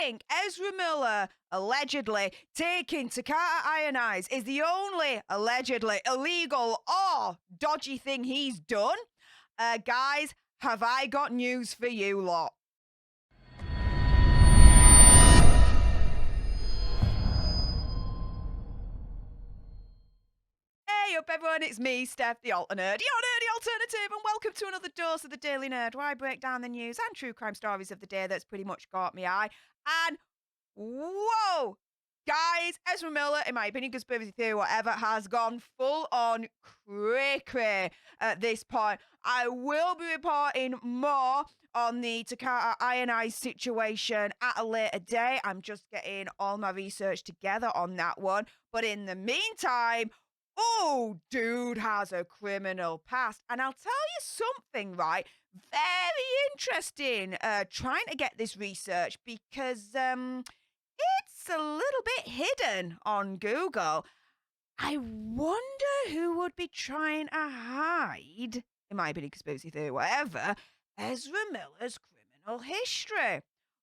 think Ezra Miller allegedly taking Tokata Ionize is the only allegedly illegal or dodgy thing he's done? Guys, have I got news for you lot? Hey up everyone, it's me, Stef, the nerdy alternative, and welcome to another dose of the Daily Nerd, where I break down the news and true crime stories of the day that's pretty much caught my eye. And whoa, guys, Ezra Miller, in my opinion, conspiracy theory, whatever, has gone full on cray at this point. I will be reporting more on the Tokata Ionize situation at a later date. I'm just getting all my research together on that one. But in the meantime, oh, dude has a criminal past. And I'll tell you something, right? Very interesting trying to get this research because it's a little bit hidden on Google. I wonder who would be trying to hide, it might be a conspiracy theory, whatever, Ezra Miller's criminal history.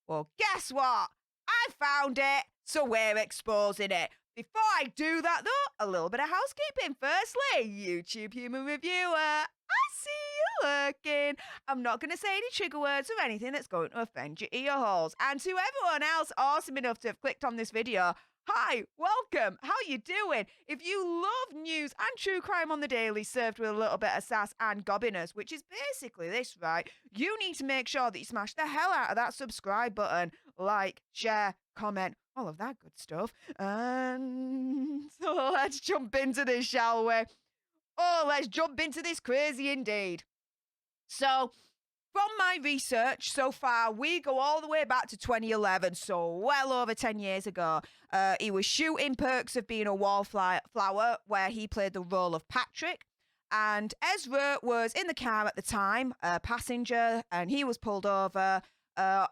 Well, guess what? I found it, so we're exposing it. Before I do that, though, a little bit of housekeeping. Firstly, YouTube human reviewer, I see you lurking. I'm not going to say any trigger words or anything that's going to offend your ear holes. And to everyone else awesome enough to have clicked on this video, hi, welcome, how you doing? If you love news and true crime on the daily served with a little bit of sass and gobbiness, which is basically this, right? You need to make sure that you smash the hell out of that subscribe button, like, share, comment, all of that good stuff. And so let's jump into this, shall we? Oh, let's jump into this crazy indeed. So, from my research so far, we go all the way back to 2011, so well over 10 years ago. He was shooting Perks of Being a Wallflower, where he played the role of Patrick. And Ezra was in the car at the time, a passenger, and he was pulled over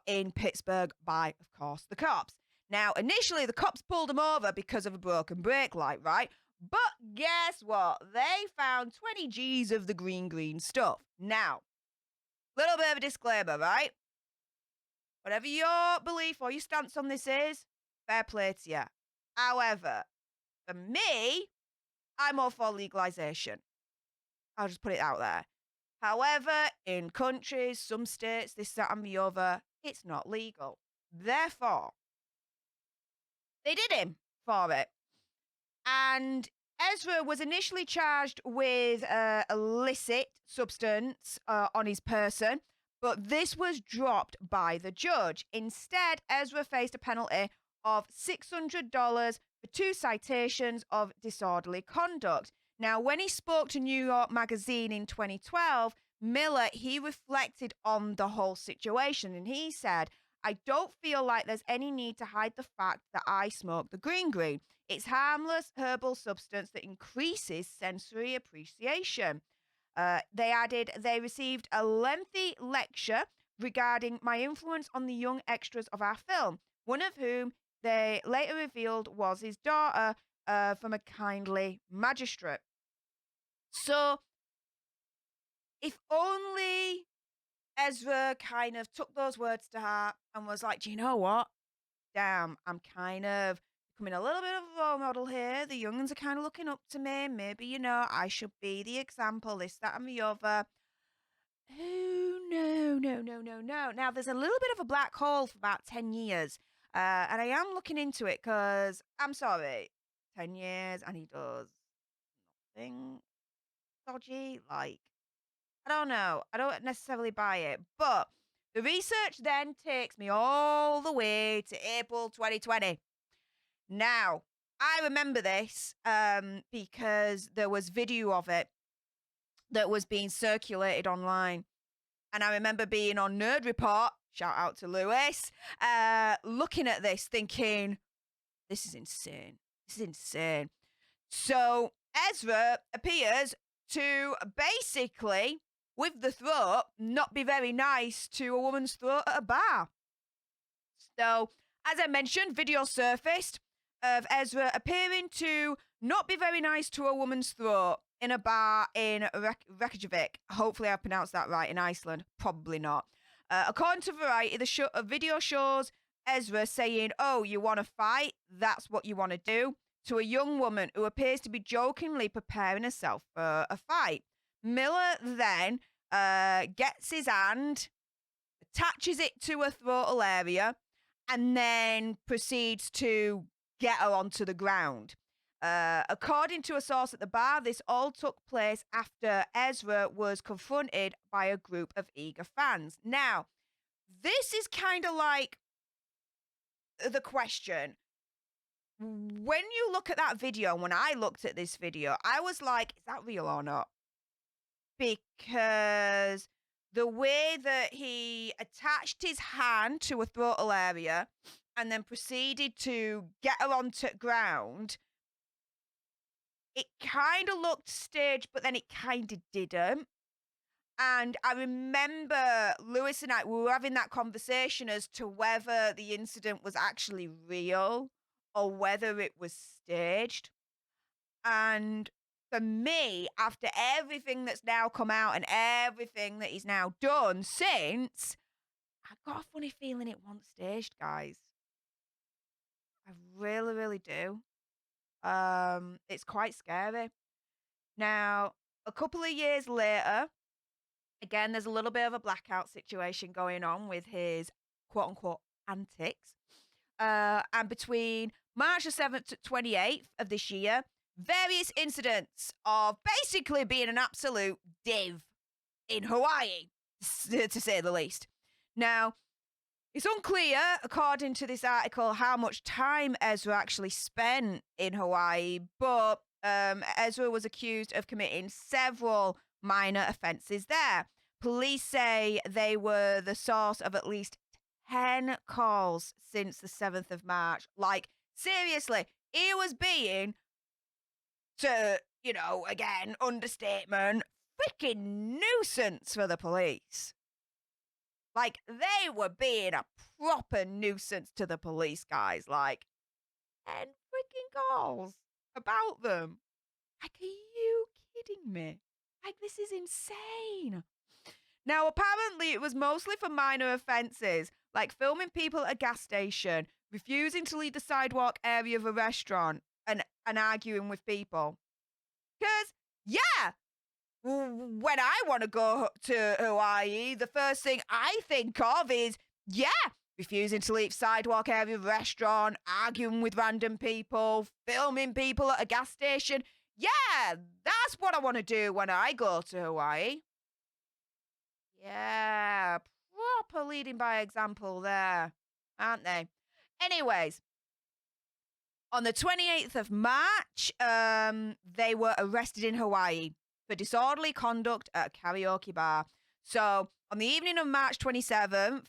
in Pittsburgh by, of course, the cops. Now, initially, the cops pulled him over because of a broken brake light, right? But guess what? They found 20 G's of the green stuff. Now, little bit of a disclaimer, right? Whatever your belief or your stance on this is, fair play to you. However, for me, I'm all for legalization. I'll just put it out there. However, in countries, some states, this, that, and the other, it's not legal. Therefore, they did him for it. And Ezra was initially charged with illicit substance on his person, but this was dropped by the judge. Instead, Ezra faced a penalty of $600 for 2 citations of disorderly conduct. Now, when he spoke to New York Magazine in 2012, Miller, he reflected on the whole situation, and he said, I don't feel like there's any need to hide the fact that I smoke the green. It's harmless herbal substance that increases sensory appreciation. They added, they received a lengthy lecture regarding my influence on the young extras of our film, one of whom they later revealed was his daughter from a kindly magistrate. So, if only Ezra kind of took those words to heart and was like, do you know what? Damn, I'm kind of becoming a little bit of a role model here. The young'uns are kind of looking up to me. Maybe, you know, I should be the example, this, that, and the other. Oh, no. Now, there's a little bit of a black hole for about 10 years. And I am looking into it because, I'm sorry, 10 years and he does nothing dodgy. Like, I don't know. I don't necessarily buy it. But the research then takes me all the way to April 2020. Now, I remember this because there was video of it that was being circulated online. And I remember being on Nerd Report, shout out to Lewis, looking at this thinking, this is insane. So Ezra appears to basically, with the throat, not be very nice to a woman's throat at a bar. So, as I mentioned, video surfaced of Ezra appearing to not be very nice to a woman's throat in a bar in Reykjavik. Hopefully I pronounced that right, in Iceland. Probably not. According to Variety, the video shows Ezra saying, "Oh, you want to fight? That's what you want to do," to a young woman who appears to be jokingly preparing herself for a fight. Miller then gets his hand, attaches it to her throatal area, and then proceeds to get her onto the ground. According to a source at the bar, this all took place after Ezra was confronted by a group of eager fans. Now, this is kind of like the question. When you look at that video, when I looked at this video, I was like, is that real or not? Because the way that he attached his hand to a throatal area and then proceeded to get her onto ground, it kind of looked staged, but then it kind of didn't. And I remember Lewis and I, we were having that conversation as to whether the incident was actually real or whether it was staged. And for me, after everything that's now come out and everything that he's now done since, I got a funny feeling it wasn't staged, guys. I really, really do. It's quite scary. Now, a couple of years later, again, there's a little bit of a blackout situation going on with his quote unquote antics. And between March the 7th to 28th of this year, various incidents of basically being an absolute div in Hawaii, to say the least. Now, it's unclear, according to this article, how much time Ezra actually spent in Hawaii, but Ezra was accused of committing several minor offences there. Police say they were the source of at least 10 calls since the 7th of March. Like, seriously, he was being, to, again, understatement, freaking nuisance for the police. Like, they were being a proper nuisance to the police, guys. Like, 10 freaking calls about them. Like, are you kidding me? Like, this is insane. Now, apparently, it was mostly for minor offences, like filming people at a gas station, refusing to leave the sidewalk area of a restaurant, and arguing with people. Because, yeah, when I want to go to Hawaii, the first thing I think of is, refusing to leave sidewalk area of a restaurant, arguing with random people, filming people at a gas station. Yeah, that's what I want to do when I go to Hawaii. Yeah, proper leading by example there, aren't they? Anyways, on the 28th of March, they were arrested in Hawaii for disorderly conduct at a karaoke bar. So on the evening of March 27th,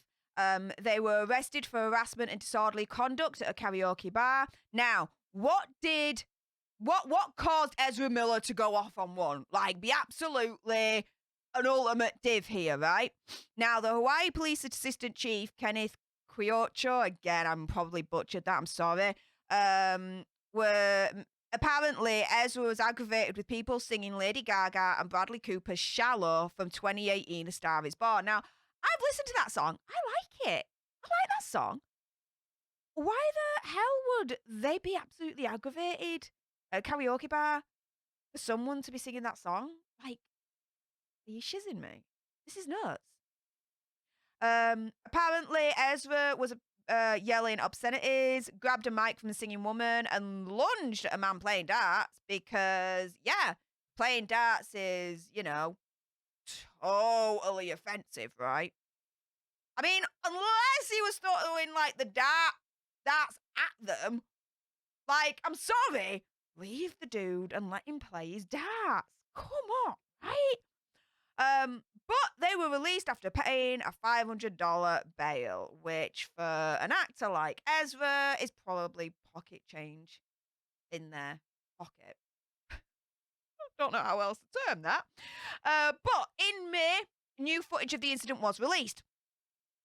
they were arrested for harassment and disorderly conduct at a karaoke bar. Now, what caused Ezra Miller to go off on one? Like, be absolutely an ultimate div here, right? Now, the Hawaii Police Assistant Chief, Kenneth Quiocho, again, I'm probably butchered that, I'm sorry, were apparently Ezra was aggravated with people singing Lady Gaga and Bradley Cooper's Shallow from 2018, A Star Is Born. Now, I've listened to that song. I like it. I like that song. Why the hell would they be absolutely aggravated at a karaoke bar for someone to be singing that song? Like, are you shizzing me? This is nuts. Apparently, Ezra was yelling obscenities, grabbed a mic from the singing woman, and lunged at a man playing darts because, playing darts is, totally offensive, right? I mean, unless he was throwing, like, the darts at them, like, I'm sorry, leave the dude and let him play his darts. Come on, right? But they were released after paying a $500 bail, which for an actor like Ezra is probably pocket change in their pocket. Don't know how else to term that. But in May, new footage of the incident was released,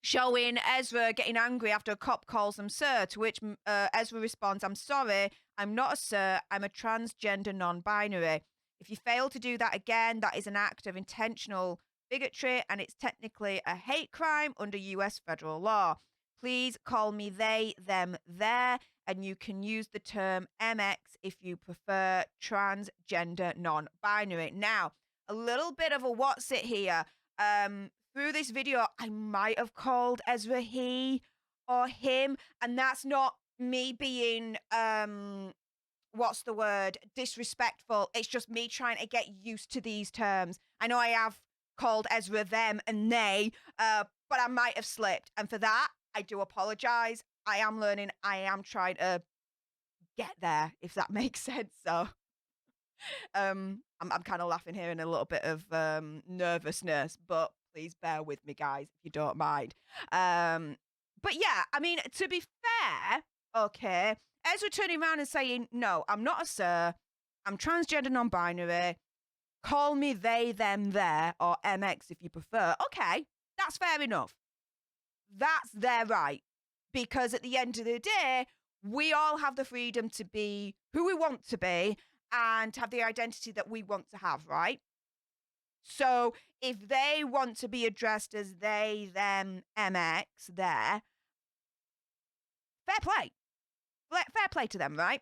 showing Ezra getting angry after a cop calls him sir, to which Ezra responds, "I'm sorry, I'm not a sir, I'm a transgender non-binary. If you fail to do that again, that is an act of intentional bigotry and it's technically a hate crime under US federal law. Please call me they, them, their, and you can use the term MX if you prefer, transgender, non-binary. Now, a little bit of a what's it here. Through this video, I might have called Ezra he or him, and that's not me being what's the word, disrespectful. It's just me trying to get used to these terms. I know I have called Ezra them and they, but I might have slipped, and for that I do apologize. I am learning. I am trying to get there, if that makes sense. So I'm kind of laughing here in a little bit of nervousness, but please bear with me, guys, if you don't mind. But yeah, I mean, to be fair, okay, Ezra turning around and saying, no, I'm not a sir, I'm transgender non-binary, call me they, them, their, or MX if you prefer. Okay, that's fair enough. That's their right. Because at the end of the day, we all have the freedom to be who we want to be and have the identity that we want to have, right? So if they want to be addressed as they, them, MX, their, fair play. Fair play to them, right?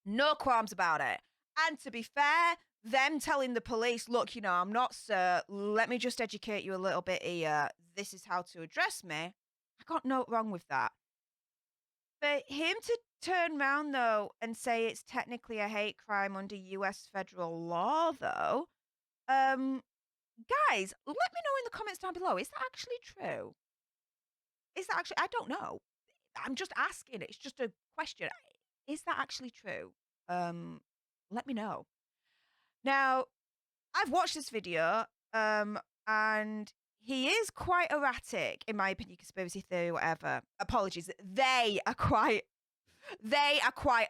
No qualms about it. And to be fair, them telling the police, look, you know, I'm not sir, let me just educate you a little bit here. This is how to address me. I got no wrong with that. For him to turn around, though, and say it's technically a hate crime under US federal law, though, guys, let me know in the comments down below. Is that actually true? Is that actually, I don't know. I'm just asking. It's just a question. Is that actually true? Let me know. Now, I've watched this video, and he is quite erratic, in my opinion, conspiracy theory, whatever. Apologies. They are quite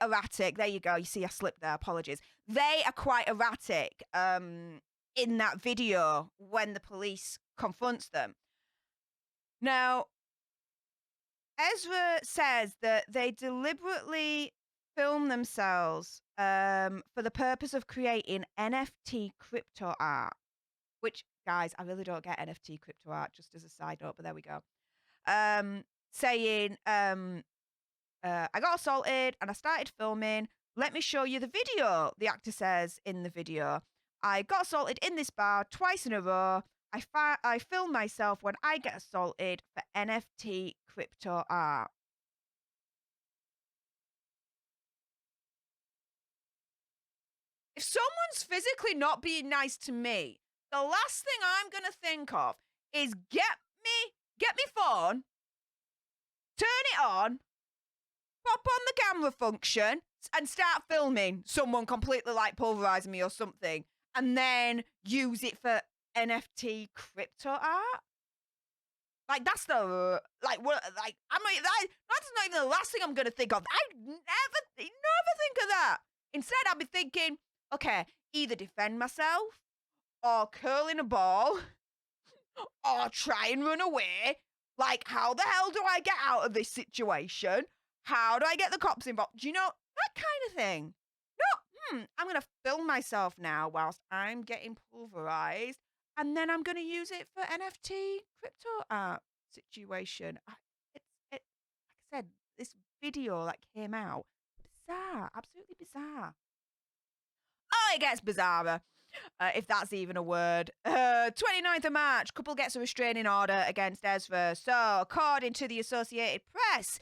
erratic. There you go. You see, I slipped there. Apologies. They are quite erratic in that video when the police confronts them. Now, Ezra says that they deliberately film themselves for the purpose of creating NFT crypto art, which, guys, I really don't get NFT crypto art, just as a side note, but there we go. Saying, I got assaulted and I started filming. Let me show you the video, the actor says in the video. I got assaulted in this bar twice in a row. I film myself when I get assaulted for NFT crypto art. If someone's physically not being nice to me, the last thing I'm going to think of is get me phone, turn it on, pop on the camera function, and start filming someone completely like pulverizing me or something, and then use it for NFT crypto art. Like, that's the, like, what, like, I mean, that's not even the last thing I'm going to think of. I never think of that. Instead, I'll be thinking, okay, either defend myself, or curl in a ball, or try and run away. Like, how the hell do I get out of this situation? How do I get the cops involved? Do you know, that kind of thing? No, I'm going to film myself now whilst I'm getting pulverized, and then I'm going to use it for NFT crypto art situation. Like I said, this video that came out, bizarre, absolutely bizarre. Oh, it gets bizarrer, if that's even a word. 29th of March, couple gets a restraining order against Ezra. So, according to the Associated Press,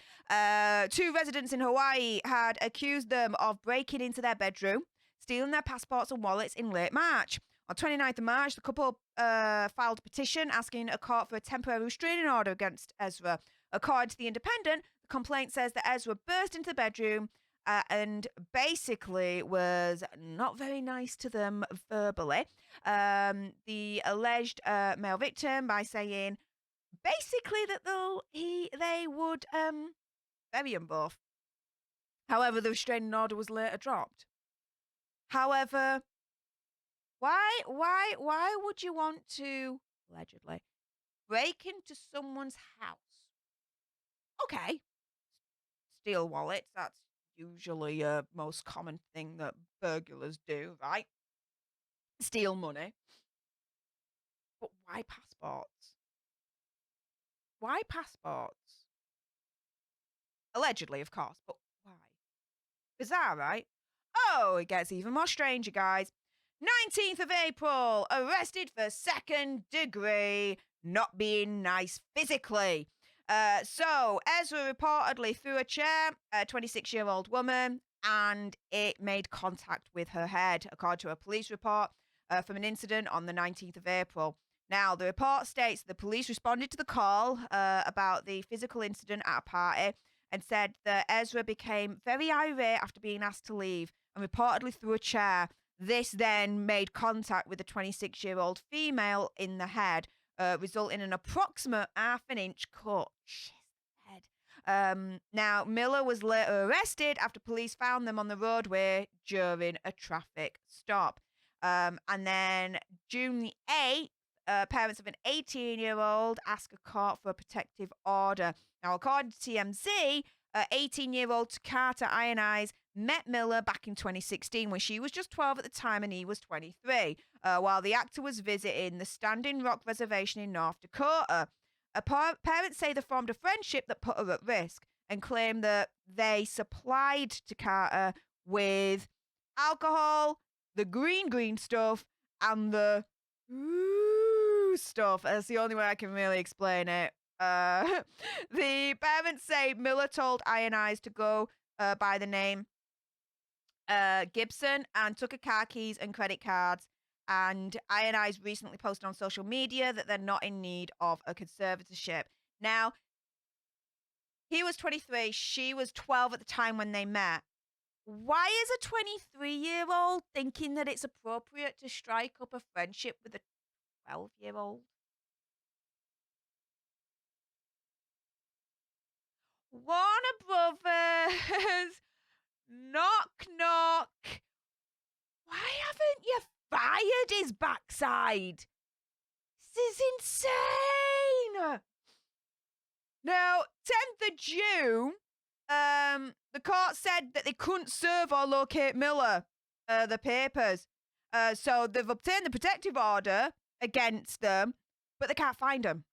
2 residents in Hawaii had accused them of breaking into their bedroom, stealing their passports and wallets in late March. On 29th of March, the couple filed a petition asking a court for a temporary restraining order against Ezra. According to The Independent, the complaint says that Ezra burst into the bedroom and basically was not very nice to them verbally. The alleged male victim by saying basically that they would bury them both. However, the restraining order was later dropped. However, why would you want to allegedly break into someone's house? Okay, steal wallets, that's usually a most common thing that burglars do, right? Steal money. But why passports? Why passports? Allegedly, of course, but why? Bizarre, right? Oh, it gets even more stranger, guys. 19th of April, arrested for second degree not being nice physically. So Ezra reportedly threw a chair at a 26-year-old woman and it made contact with her head, according to a police report from an incident on the 19th of April. Now, the report states the police responded to the call about the physical incident at a party and said that Ezra became very irate after being asked to leave and reportedly threw a chair. This then made contact with the 26-year-old female in the head, resulting in an approximate half-an-inch cut. Now, Miller was later arrested after police found them on the roadway during a traffic stop. And then June the 8th, parents of an 18-year-old ask a court for a protective order. Now, according to TMZ, 18-year-old Tokata Eyes met Miller back in 2016 when she was just 12 at the time and he was 23, while the actor was visiting the Standing Rock Reservation in North Dakota. Parents say they formed a friendship that put her at risk and claim that they supplied Tokata with alcohol, the green stuff, and the stuff. That's the only way I can really explain it. The parents say Miller told Eyes to go by the name Gibson and took her car keys and credit cards. And Eyes recently posted on social media that they're not in need of a conservatorship. Now, he was 23, she was 12 at the time when they met. Why is a 23-year-old thinking that it's appropriate to strike up a friendship with a 12-year-old? Warner Brothers, knock, knock. Why haven't you fired his backside? This is insane. Now, 10th of June, the court said that they couldn't serve or locate Miller, the papers. So they've obtained the protective order against them, but they can't find him.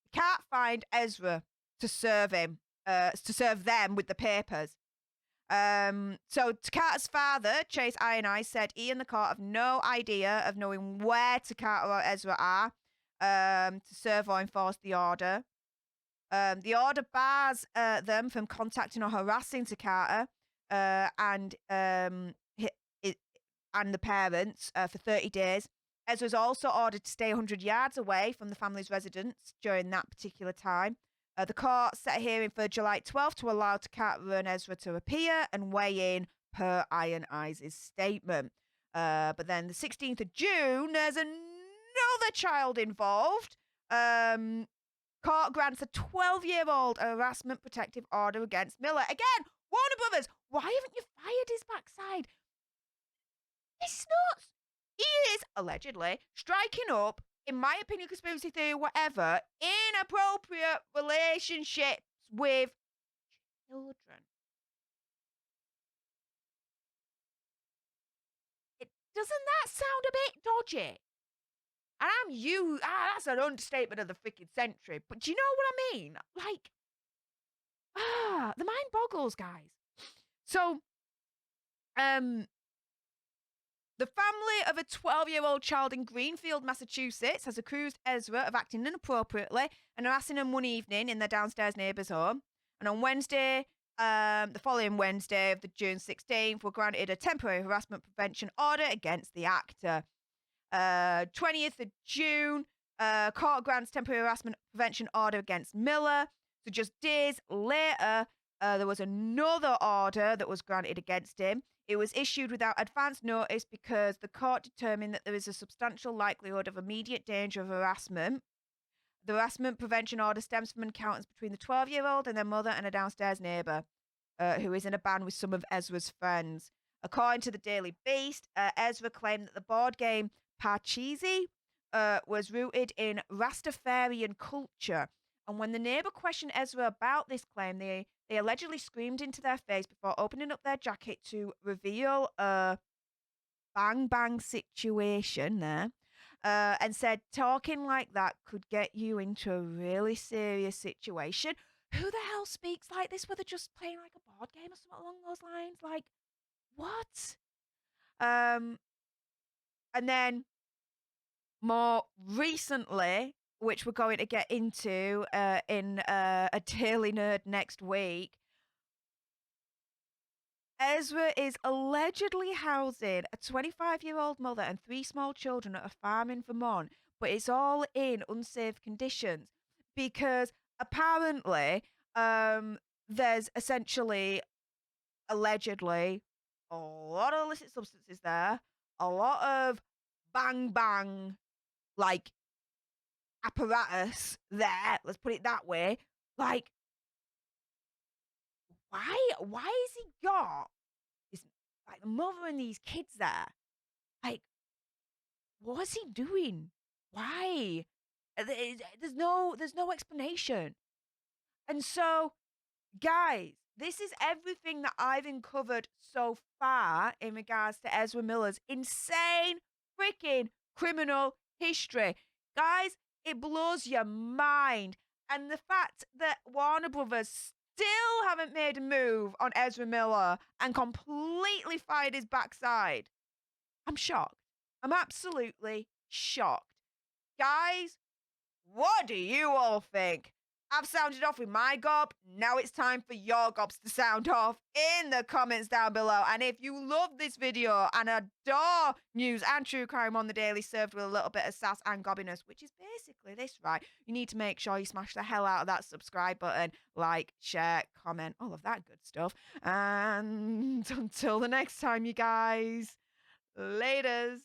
They can't find Ezra to serve him, to serve them with the papers. So Tokata's father, Chase Eyes, said he and the court have no idea of knowing where Tokata or Ezra are to serve or enforce the order. The order bars them from contacting or harassing Tokata and the parents for 30 days. Ezra was also ordered to stay 100 yards away from the family's residence during that particular time. The court set a hearing for July 12th to allow Tokata and Ezra to appear and weigh in per Eyes' statement. But then the 16th of June, there's another child involved. Court grants a 12-year-old harassment protective order against Miller. Again, Warner Brothers, why haven't you fired his backside? It's nuts. He is, allegedly, striking up, in my opinion, conspiracy theory, whatever, inappropriate relationships with children. Doesn't that sound a bit dodgy? And that's an understatement of the freaking century. But do you know what I mean? Like, the mind boggles, guys. So, the family of a 12-year-old child in Greenfield, Massachusetts, has accused Ezra of acting inappropriately and harassing him one evening in their downstairs neighbour's home. And on Wednesday, the following Wednesday of the June 16th, were granted a temporary harassment prevention order against the actor. 20th of June, court grants temporary harassment prevention order against Miller. So just days later, there was another order that was granted against him. It was issued without advance notice because the court determined that there is a substantial likelihood of immediate danger of harassment. The harassment prevention order stems from encounters between the 12-year-old and their mother and a downstairs neighbour who is in a band with some of Ezra's friends. According to the Daily Beast, Ezra claimed that the board game Parcheesi was rooted in Rastafarian culture. And when the neighbour questioned Ezra about this claim, they allegedly screamed into their face before opening up their jacket to reveal a bang situation there, and said talking like that could get you into a really serious situation. who the hell speaks like this where they're just playing like a board game or something along those lines? Like, what? And then more recently, which we're going to get into in a Daily Nerd next week, Ezra is allegedly housing a 25-year-old mother and 3 small children at a farm in Vermont, but it's all in unsafe conditions because apparently there's essentially, allegedly, a lot of illicit substances there, a lot of bang bang, like, apparatus there, let's put it that way. Like, why has he got this, like, the mother and these kids there? Like, what is he doing? Why? There's no explanation. And so, guys, this is everything that I've uncovered so far in regards to Ezra Miller's insane freaking criminal history. Guys, it blows your mind. And the fact that Warner Brothers still haven't made a move on Ezra Miller and completely fired his backside, I'm shocked. I'm absolutely shocked. Guys, what do you all think? I've sounded off with my gob. Now it's time for your gobs to sound off in the comments down below. And if you love this video and adore news and true crime on the daily served with a little bit of sass and gobbiness, which is basically this, right? You need to make sure you smash the hell out of that subscribe button, like, share, comment, all of that good stuff. And until the next time, you guys, laters.